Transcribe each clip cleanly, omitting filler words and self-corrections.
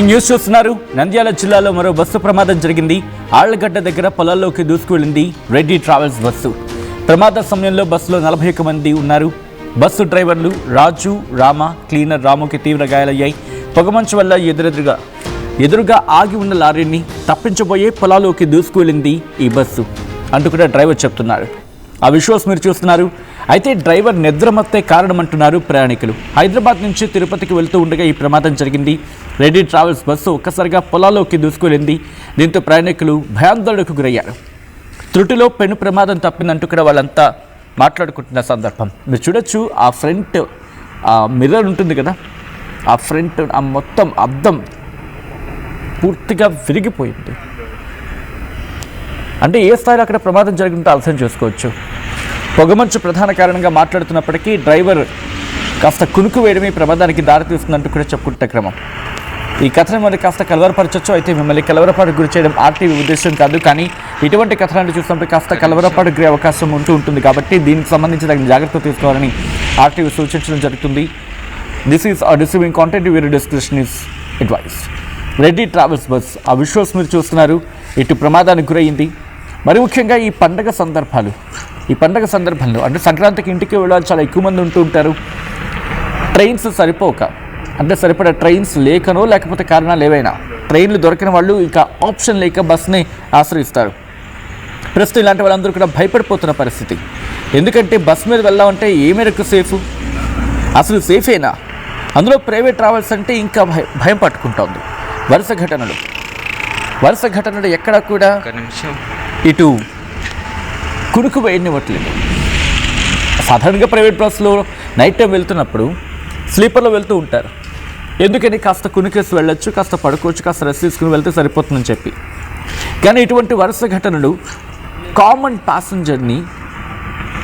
News చూస్తున్నారు. నంద్యాల జిల్లాలో మరో బస్సు ప్రమాదం జరిగింది. ఆళ్లగడ్డ దగ్గర పొలాల్లోకి దూసుకువెళ్లింది రెడ్డి ట్రావెల్స్ బస్సు. ప్రమాద సమయంలో బస్సులో 41 మంది ఉన్నారు. బస్సు డ్రైవర్లు రాజు, రామ, క్లీనర్ రాముకి తీవ్ర గాయాలయ్యాయి. పొగమంచు వల్ల ఎదురుగా ఆగి ఉన్న లారీని తప్పించబోయే పొలాల్లోకి దూసుకువెళ్లింది ఈ బస్సు అంటూ కూడా డ్రైవర్ చెప్తున్నారు. ఆ విజువల్స్ మీరు చూస్తున్నారు. అయితే డ్రైవర్ నిద్రమత్తే కారణమంటున్నారు ప్రయాణికులు. హైదరాబాద్ నుంచి తిరుపతికి వెళ్తూ ఉండగా ఈ ప్రమాదం జరిగింది. రెడ్డి ట్రావెల్స్ బస్సు ఒక్కసారిగా పొలాల్లోకి దూసుకువెళ్ళింది. దీంతో ప్రయాణికులు భయాందోళనకు గురయ్యారు. త్రుటిలో పెను ప్రమాదం తప్పిందంటూ కూడా వాళ్ళంతా మాట్లాడుకుంటున్న సందర్భం మీరు చూడొచ్చు. ఆ ఫ్రంట్ మిర్రర్ ఉంటుంది కదా, ఆ ఫ్రంట్ ఆ మొత్తం అద్దం పూర్తిగా విరిగిపోయింది. అంటే ఏ స్థాయిలో అక్కడ ప్రమాదం జరిగిందో అర్థం చేసుకోవచ్చు. పొగమంచు ప్రధాన కారణంగా మాట్లాడుతున్నప్పటికీ డ్రైవర్ కాస్త కునుకు వేయడమే ప్రమాదానికి దారితీస్తుందంటూ కూడా చెప్పుకుంటే క్రమం. ఈ కథను మిమ్మల్ని కాస్త కలవరపరచొచ్చు. అయితే మిమ్మల్ని కలవరపాటు గురి చేయడం ఆర్టీవీ ఉద్దేశం కాదు. కానీ ఇటువంటి కథనాన్ని చూసినప్పుడు కాస్త కలవరపాటు గురే అవకాశం ఉంటుంది. కాబట్టి దీనికి సంబంధించి తగిన జాగ్రత్తలు తీసుకోవాలని ఆర్టీవీ సూచించడం జరుగుతుంది. దిస్ ఈజ్ ఆ డిసీవింగ్ కాంటెంట్, వీరి description is advice. Reddy travels bus ఆ విజువల్స్ మీరు చూస్తున్నారు. ఇటు ప్రమాదానికి గురయ్యింది. మరి ముఖ్యంగా ఈ పండగ సందర్భంలో అంటే సంక్రాంతికి ఇంటికి వెళ్ళాలి చాలా ఎక్కువ మంది ఉంటూ ఉంటారు. ట్రైన్స్ సరిపోక అంటే సరిపడా ట్రైన్స్ లేకనో లేకపోతే కారణాలు ఏవైనా ట్రైన్లు దొరికిన వాళ్ళు ఇక ఆప్షన్ లేక బస్ని ఆశ్రయిస్తారు. ప్రస్తుతం ఇలాంటి వాళ్ళందరూ కూడా భయపడిపోతున్న పరిస్థితి. ఎందుకంటే బస్ మీద వెళ్ళామంటే ఏ మేరకు సేఫ్, అసలు సేఫేనా? అందులో ప్రైవేట్ ట్రావెల్స్ అంటే ఇంకా భయం పట్టుకుంటోంది. వరుస ఘటనలు ఎక్కడా కూడా ఇటు కునుకు వేయనివ్వట్లేదు. సాధారణంగా ప్రైవేట్ బస్సులో నైట్ టైం వెళ్తున్నప్పుడు స్లీపర్లో వెళ్తూ ఉంటారు. ఎందుకని కాస్త కునికేసి వెళ్ళొచ్చు, కాస్త పడుకోవచ్చు, కాస్త రెస్ట్ తీసుకుని వెళ్తే సరిపోతుందని చెప్పి. కానీ ఇటువంటి వరుస ఘటనలు కామన్ ప్యాసింజర్ని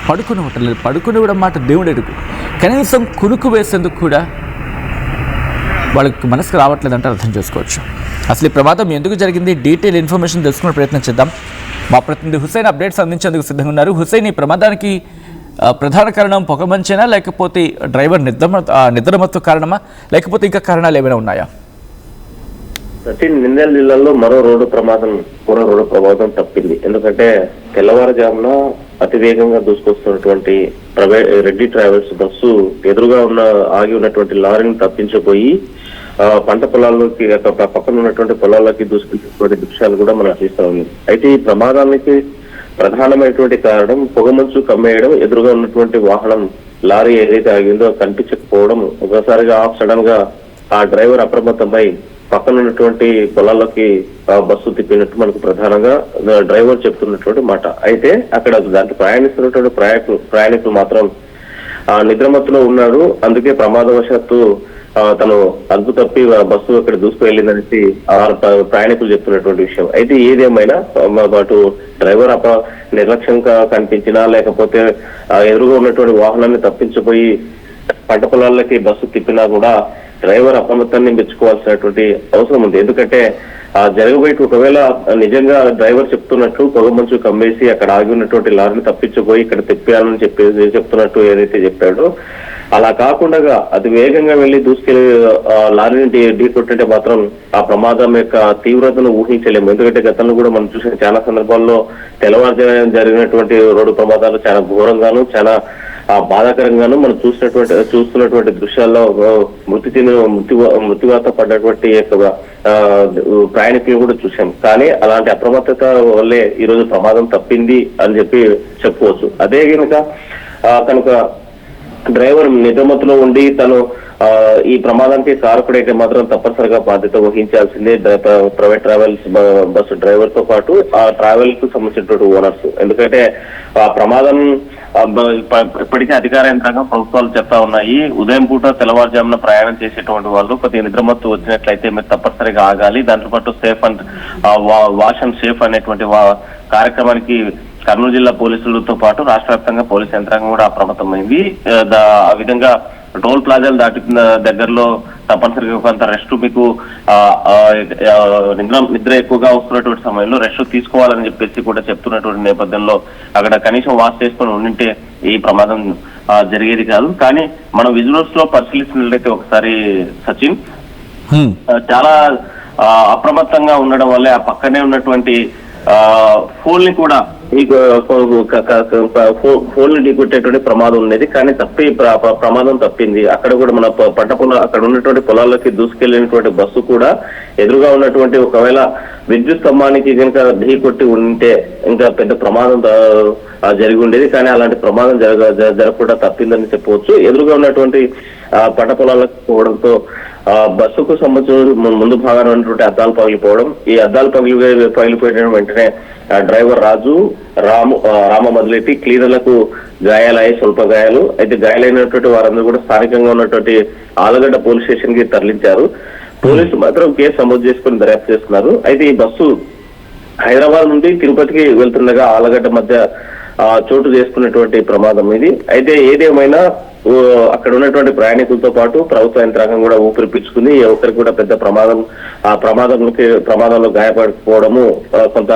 పడుకునివ్వడం మాట దేవుడు ఎరుగు. కనీసం కునుకు వేసేందుకు కూడా వాళ్ళకి మనసుకు రావట్లేదంటే అర్థం చేసుకోవచ్చు. అసలు ఈ ప్రమాదం ఎందుకు జరిగింది డీటెయిల్ ఇన్ఫర్మేషన్ తెలుసుకునే ప్రయత్నం చేద్దాం. మా ప్రతినిధి హుసేన్ అప్డేట్స్ అందించేందుకు సిద్ధంగా ఉన్నారు. హుసేన్, ఈ ప్రమాదానికి ప్రధాన కారణం పొగమంచేనా, లేకపోతే డ్రైవర్ నిద్రమత్తు కారణమా, లేకపోతే ఇంకా కారణాలు ఏమైనా ఉన్నాయా? నంద్యాల జిల్లాలో మరో రోడ్డు ప్రమాదం తప్పింది. ఎందుకంటే తెల్లవారుజామున అతివేగంగా దూసుకొస్తున్నటువంటి రెడ్డి ట్రావెల్స్ బస్సు ఎదురుగా ఆగి ఉన్నటువంటి లారీని తప్పించబోయి పంట పొలాల్లోకి పక్కన ఉన్నటువంటి పొలాల్లోకి దూసుకెళ్ళినటువంటి దృశ్యాలు కూడా మనం చూస్తా ఉన్నాం. అయితే ఈ ప్రమాదానికి ప్రధానమైనటువంటి కారణం పొగమంచు కమ్మేయడం, ఎదురుగా ఉన్నటువంటి వాహనం లారీ ఏదైతే ఆగిందో కనిపించకపోవడం, ఒకసారిగా సడన్ గా ఆ డ్రైవర్ అప్రమత్తమై పక్కన ఉన్నటువంటి పొలాల్లోకి బస్సు తిప్పినట్టు మనకు ప్రధానంగా డ్రైవర్ చెప్తున్నటువంటి మాట. అయితే అక్కడ దాంట్లో ప్రయాణిస్తున్నటువంటి ప్రయాణికులు మాత్రం నిద్రమత్తులో ఉన్నారు. అందుకే ప్రమాదవశాత్తు తను అదుపు తప్పి బస్సు అక్కడ దూసుకు వెళ్ళిందనేసి ప్రయాణికులు చెప్తున్నటువంటి విషయం. అయితే ఏదేమైనా అటు డ్రైవర్ నిర్లక్ష్యంగా కనిపించినా, లేకపోతే ఎదురుగా ఉన్నటువంటి వాహనాన్ని తప్పించిపోయి పంట పొలాలకి బస్సు తిప్పినా కూడా డ్రైవర్ అప్రమత్తాన్ని మెచ్చుకోవాల్సినటువంటి అవసరం ఉంది. ఎందుకంటే జరగబోయే ఒకవేళ నిజంగా డ్రైవర్ చెప్తున్నట్టు పొగమంచు కమ్మేసి అక్కడ ఆగి ఉన్నటువంటి లారీని తప్పించిపోయి ఇక్కడ తిప్పాలని చెప్తున్నట్టు ఏదైతే చెప్పాడో అలా కాకుండా అది వేగంగా వెళ్లి దూసుకెళ్లి లారీని ఢీకొట్టింటే మాత్రం ఆ ప్రమాదం యొక్క తీవ్రతను ఊహించలేము. ఎందుకంటే గతంలో కూడా మనం చూసిన చాలా సందర్భాల్లో తెల్లవారుజామున జరిగినటువంటి రోడ్డు ప్రమాదాలు చాలా ఘోరంగాను, చాలా బాధాకరంగాను మనం చూస్తున్నటువంటి దృశ్యాల్లో మృత్యువాత పడ్డటువంటి ప్రయాణికులు కూడా చూసాం. కానీ అలాంటి అప్రమత్తత వల్లే ఈ రోజు ప్రమాదం తప్పింది అని చెప్పుకోవచ్చు. అదే కనుక డ్రైవర్ నిద్రమత్తులో ఉండి తను ఈ ప్రమాదానికి కారకుడైతే మాత్రం తప్పనిసరిగా బాధ్యత వహించాల్సిందే ప్రైవేట్ ట్రావెల్స్ బస్సు డ్రైవర్ తో పాటు ఆ ట్రావెల్ కు సంబంధించినటువంటి ఓనర్స్. ఎందుకంటే ఆ ప్రమాదం ఇప్పటికే అధికార యంత్రాంగం ప్రభుత్వాలు చెప్తా ఉన్నాయి. ఉదయం పూట తెల్లవారుజామున ప్రయాణం చేసేటువంటి వాళ్ళు కొద్దిగా నిద్రమత్తు వచ్చినట్లయితే మీరు తప్పనిసరిగా ఆగాలి. దాంతో పాటు safe and wash and safe అనేటువంటి కార్యక్రమానికి కర్నూలు జిల్లా పోలీసులతో పాటు రాష్ట్ర వ్యాప్తంగా పోలీసు యంత్రాంగం కూడా అప్రమత్తమైంది. ఆ విధంగా టోల్ ప్లాజాలు దాటుతున్న దగ్గరలో తప్పనిసరిగా కొంత రెస్ట్, మీకు నిద్ర ఎక్కువగా వస్తున్నటువంటి సమయంలో రెస్ట్ తీసుకోవాలని చెప్పేసి కూడా చెప్తున్నటువంటి నేపథ్యంలో అక్కడ కనీసం వాష్ చేసుకొని ఉండింటే ఈ ప్రమాదం జరిగేది కాదు. కానీ మనం విజువల్స్ లో పరిశీలిస్తున్నట్లయితే ఒకసారి సచిన్ చాలా అప్రమత్తంగా ఉండడం వల్లే ఆ పక్కనే ఉన్నటువంటి ఫోన్ ని కూడా ఫోన్ ని ఢీకొట్టేటువంటి ప్రమాదం ఉండేది. కానీ ప్రమాదం తప్పింది. అక్కడ కూడా మన అక్కడ ఉన్నటువంటి పొలాల్లోకి దూసుకెళ్లినటువంటి బస్సు కూడా ఎదురుగా ఉన్నటువంటి ఒకవేళ విద్యుత్ స్తంభానికి కనుక ఢీకొట్టి ఉంటే ఇంకా పెద్ద ప్రమాదం జరిగి ఉండేది. కానీ అలాంటి ప్రమాదం జరగకుండా తప్పిందని చెప్పవచ్చు. ఎదురుగా ఉన్నటువంటి పంట పొలాలకు పోవడంతో బస్సుకు సంబంధించిన ముందు భాగాన్ని ఉన్నటువంటి అద్దాలు పగిలిపోవడం, ఈ అద్దాలు పగిలిపోయిన వెంటనే డ్రైవర్ రాజు, రామ మొదలెట్టి క్లీనర్లకు గాయాలయ్యి స్వల్ప గాయాలు. అయితే గాయాలైనటువంటి వారందరూ కూడా స్థానికంగా ఉన్నటువంటి ఆలగడ్డ పోలీస్ స్టేషన్ కి తరలించారు. పోలీసులు మాత్రం కేసు నమోదు చేసుకుని దర్యాప్తు చేస్తున్నారు. అయితే ఈ బస్సు హైదరాబాద్ నుండి తిరుపతికి వెళ్తుండగా ఆలగడ్డ మధ్య చోటు చేసుకున్నటువంటి ప్రమాదం ఇది. అయితే ఏదేమైనా అక్కడ ఉన్నటువంటి ప్రయాణికులతో పాటు ప్రభుత్వ యంత్రాంగం కూడా ఊపిరి పీల్చుకుంది. ఒకరికి కూడా పెద్ద ప్రమాదంలో గాయపడిపోవడము కొంత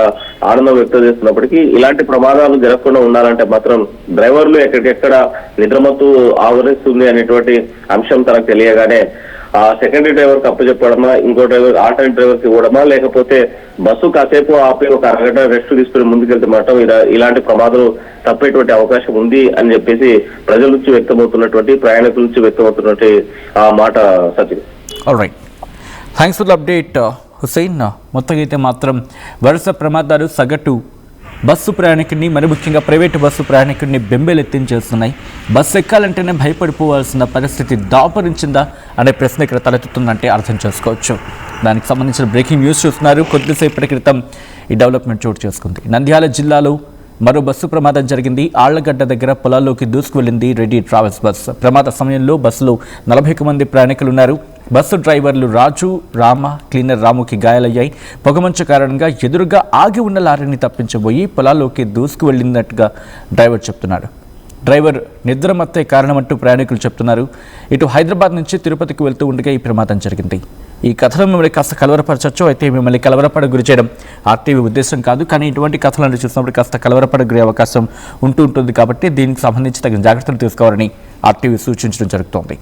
ఆనందం వ్యక్తం చేస్తున్నప్పటికీ ఇలాంటి ప్రమాదాలు జరగకుండా ఉండాలంటే మాత్రం డ్రైవర్లు ఎక్కడికెక్కడ నిద్రమత్తు ఆవరిస్తుంది అనేటువంటి అంశం తనకు తెలియగానే ఆ సెకండరీ డ్రైవర్ కి అప్పచెప్పడమా, ఇంకో డ్రైవర్ ఆల్టర్నేట్ డ్రైవర్ కి ఇవ్వడమా, లేకపోతే బస్సు కాసేపు ఆపి ఒక అరగంట రెస్ట్ తీసుకుని ముందుకెళ్తే మాత్రం ఇలాంటి ప్రమాదాలు తప్పేటువంటి అవకాశం ఉంది అని చెప్పేసి ప్రజల నుంచి వ్యక్తమవుతున్నటువంటి, ప్రయాణికుల నుంచి వ్యక్తమవుతున్నటువంటి ఆ మాట Sachin. Alright, thanks for the update Hussain. మొత్తంగా అయితే మాత్రం వరుస ప్రమాదాలు సగటు బస్సు ప్రయాణికుడిని, మరి ముఖ్యంగా ప్రైవేటు బస్సు ప్రయాణికుడిని బెంబేలెత్తించేస్తున్నాయి. బస్సు ఎక్కాలంటేనే భయపడిపోవాల్సిన పరిస్థితి దాపరించిందా అనే ప్రశ్న ఇక్కడ తలెత్తుతుందంటే అర్థం చేసుకోవచ్చు. దానికి సంబంధించిన బ్రేకింగ్ న్యూస్ చూస్తున్నారు. కొద్దిసేపటి క్రితం ఈ డెవలప్మెంట్ చోటు చేసుకుంది. నంద్యాల జిల్లాలో మరో బస్సు ప్రమాదం జరిగింది. ఆళ్లగడ్డ దగ్గర పొలాల్లోకి దూసుకువెళ్లింది రెడ్డి ట్రావెల్స్ బస్సు. ప్రమాద సమయంలో బస్సులో 40 మంది ప్రయాణికులు ఉన్నారు. బస్సు డ్రైవర్లు రాజు, రామ, క్లీనర్ రాముకి గాయాలయ్యాయి. పొగమంచు కారణంగా ఎదురుగా ఆగి ఉన్న లారీని తప్పించబోయి పొలాల్లోకి దూసుకువెళ్లినట్టుగా డ్రైవర్ చెప్తున్నాడు. డ్రైవర్ నిద్రమత్తే కారణమంటూ ప్రయాణికులు చెప్తున్నారు. ఇటు హైదరాబాద్ నుంచి తిరుపతికి వెళ్తూ ఉండగా ఈ ప్రమాదం జరిగింది. ఈ కథలో మిమ్మల్ని కాస్త కలవరపరచచ్చు. అయితే మిమ్మల్ని కలవరపడ గురి చేయడం ఆర్టీవీ ఉద్దేశం కాదు. కానీ ఇటువంటి కథలను చూసినప్పుడు కాస్త కలవరపడ గురే అవకాశం ఉంటుంది. కాబట్టి దీనికి సంబంధించి తగిన జాగ్రత్తలు తీసుకోవాలని ఆర్టీవీ సూచించడం జరుగుతోంది.